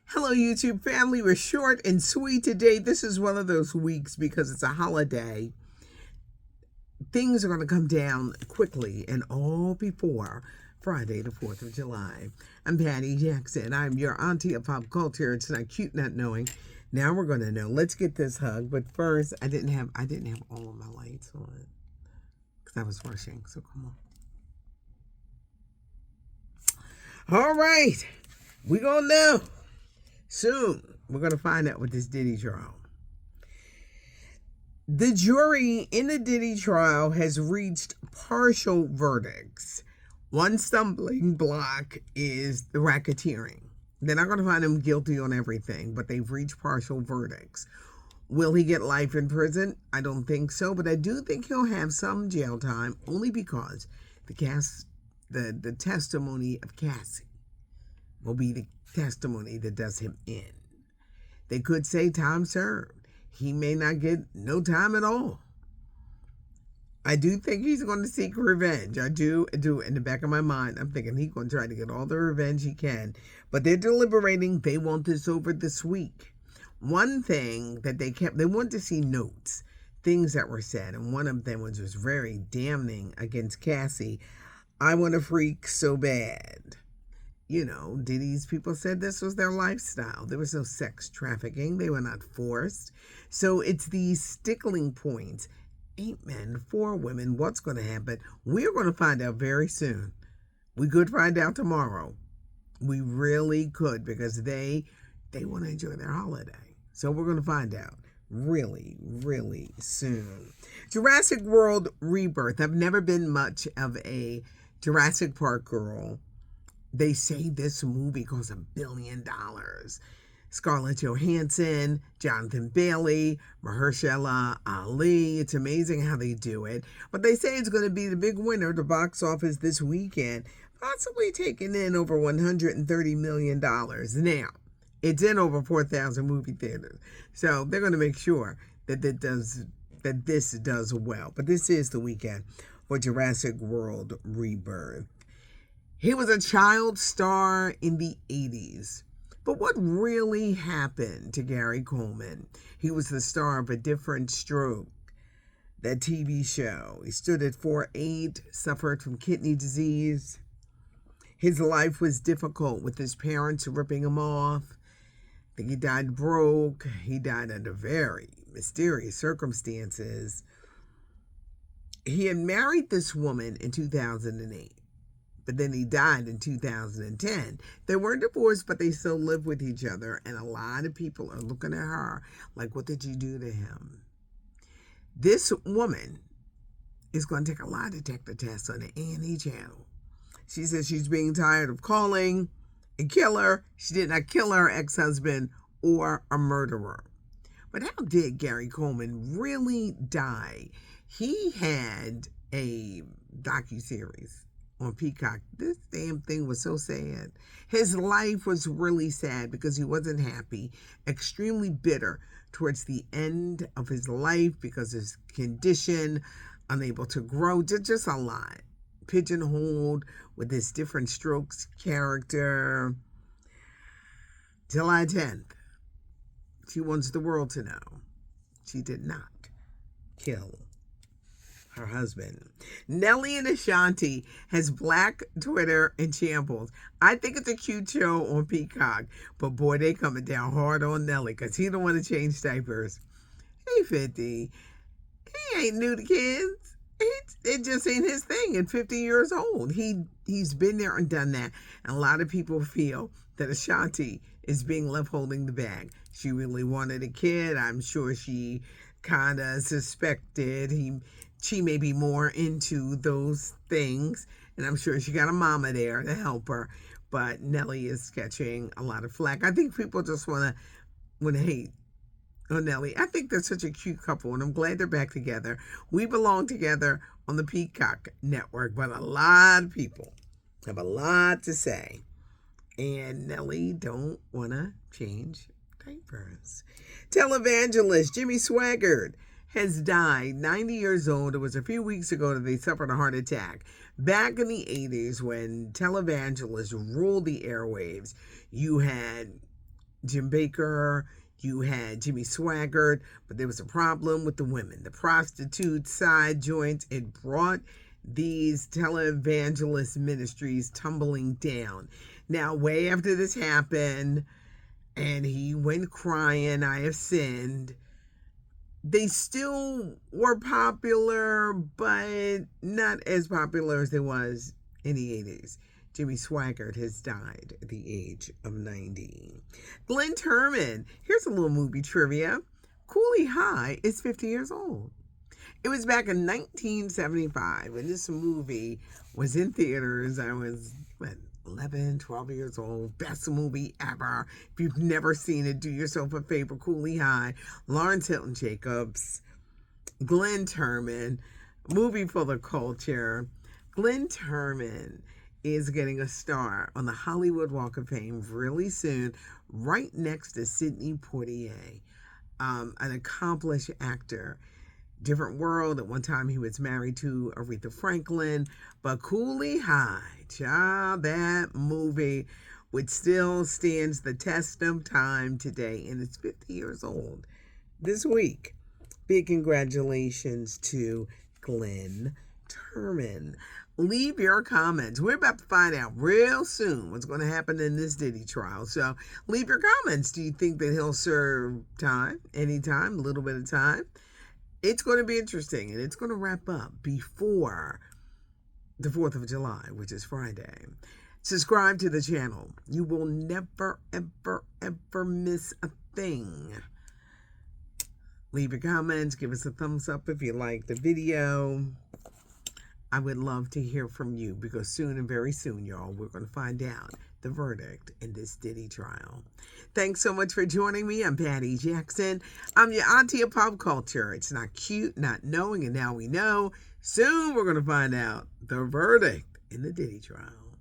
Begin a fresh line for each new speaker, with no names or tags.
Hello, YouTube family. We're short and sweet today. This is one of those weeks because it's a holiday. Things are going to come down quickly and all before Friday, the 4th of July. I'm Patty Jackson. I'm your auntie of pop culture. It's not cute not knowing. Now we're going to know. Let's get this hug. But first, I didn't have all of my lights on because I was rushing. So come on. All right. We're going to know. Soon, we're going to find out with this Diddy trial. The jury in the Diddy trial has reached partial verdicts. One stumbling block is the racketeering. They're not going to find him guilty on everything, but they've reached partial verdicts. Will he get life in prison? I don't think so, but I do think he'll have some jail time, only because the testimony of Cassie will be the testimony that does him in. They could say time served. He may not get no time at all. I do think he's going to seek revenge. I do in the back of my mind. I'm thinking he's going to try to get all the revenge he can. But they're deliberating. They want this over this week. One thing that they want to see notes, things that were said, and one of them was very damning against Cassie. I want a freak so bad. Diddy's people said this was their lifestyle. There was no sex trafficking. They were not forced. So it's these stickling points. 8 men, 4 women. What's going to happen? We're going to find out very soon. We could find out tomorrow. We really could, because they want to enjoy their holiday. So we're going to find out really, really soon. Jurassic World Rebirth. I've never been much of a Jurassic Park girl. They say this movie costs $1 billion. Scarlett Johansson, Jonathan Bailey, Mahershala Ali. It's amazing how they do it. But they say it's going to be the big winner at the box office this weekend, possibly taking in over $130 million. Now, it's in over 4,000 movie theaters. So they're going to make sure that this does well. But this is the weekend for Jurassic World Rebirth. He was a child star in the 80s. But what really happened to Gary Coleman? He was the star of A Different Stroke, that TV show. He stood at 4'8", suffered from kidney disease. His life was difficult with his parents ripping him off. I think he died broke. He died under very mysterious circumstances. He had married this woman in 2008. But then he died in 2010. They weren't divorced, but they still lived with each other. And a lot of people are looking at her like, what did you do to him? This woman is going to take a lie detector test on the A&E channel. She says she's being tired of calling a killer. She did not kill her ex-husband or a murderer. But how did Gary Coleman really die? He had a docuseries on Peacock. This damn thing was so sad. His life was really sad because he wasn't happy, extremely bitter towards the end of his life because of his condition, unable to grow, just a lot. Pigeonholed with this Different Strokes character. July 10th. She wants the world to know she did not kill her husband. Nelly and Ashanti has Black Twitter in shambles. I think it's a cute show on Peacock, but boy, they coming down hard on Nelly because he don't want to change diapers. He 50. He ain't new to kids. It just ain't his thing at 50 years old. He's been there and done that. And a lot of people feel that Ashanti is being left holding the bag. She really wanted a kid. I'm sure she kind of suspected she may be more into those things, and I'm sure she got a mama there to help her. But Nelly is catching a lot of flack. I think people just want to hate on Nelly. I think they're such a cute couple, and I'm glad they're back together. We belong together on the Peacock network, but a lot of people have a lot to say, and Nelly don't want to change diapers. Televangelist Jimmy Swaggart has died, 90 years old. It was a few weeks ago that they suffered a heart attack. Back in the 80s, when televangelists ruled the airwaves, you had Jim Baker, you had Jimmy Swaggart, but there was a problem with the women. The prostitute side joints, it brought these televangelist ministries tumbling down. Now, way after this happened, and he went crying, I have sinned, they still were popular, but not as popular as they was in the 80s. Jimmy Swaggart has died at the age of 90. Glenn Turman, here's a little movie trivia. Cooley High is 50 years old. It was back in 1975, and this movie was in theaters. I was, 11, 12 years old. Best movie ever. If you've never seen it, do yourself a favor. Cooley High, Lawrence Hilton Jacobs, Glenn Turman, movie for the culture. Glenn Turman is getting a star on the Hollywood Walk of Fame really soon, right next to Sidney Poitier, an accomplished actor. Different world. At one time, he was married to Aretha Franklin, but Cooley High, child, that movie, which still stands the test of time today, and it's 50 years old this week. Big congratulations to Glenn Turman. Leave your comments. We're about to find out real soon what's going to happen in this Diddy trial. So leave your comments. Do you think that he'll serve time, anytime, a little bit of time? It's going to be interesting, and it's going to wrap up before the 4th of July, which is Friday. Subscribe to the channel. You will never, ever, ever miss a thing. Leave your comments. Give us a thumbs up if you like the video. I would love to hear from you, because soon and very soon, y'all, we're going to find out the verdict in this Diddy trial. Thanks so much for joining me. I'm Patty Jackson. I'm your auntie of pop culture. It's not cute not knowing, and now we know. Soon we're going to find out the verdict in the Diddy trial.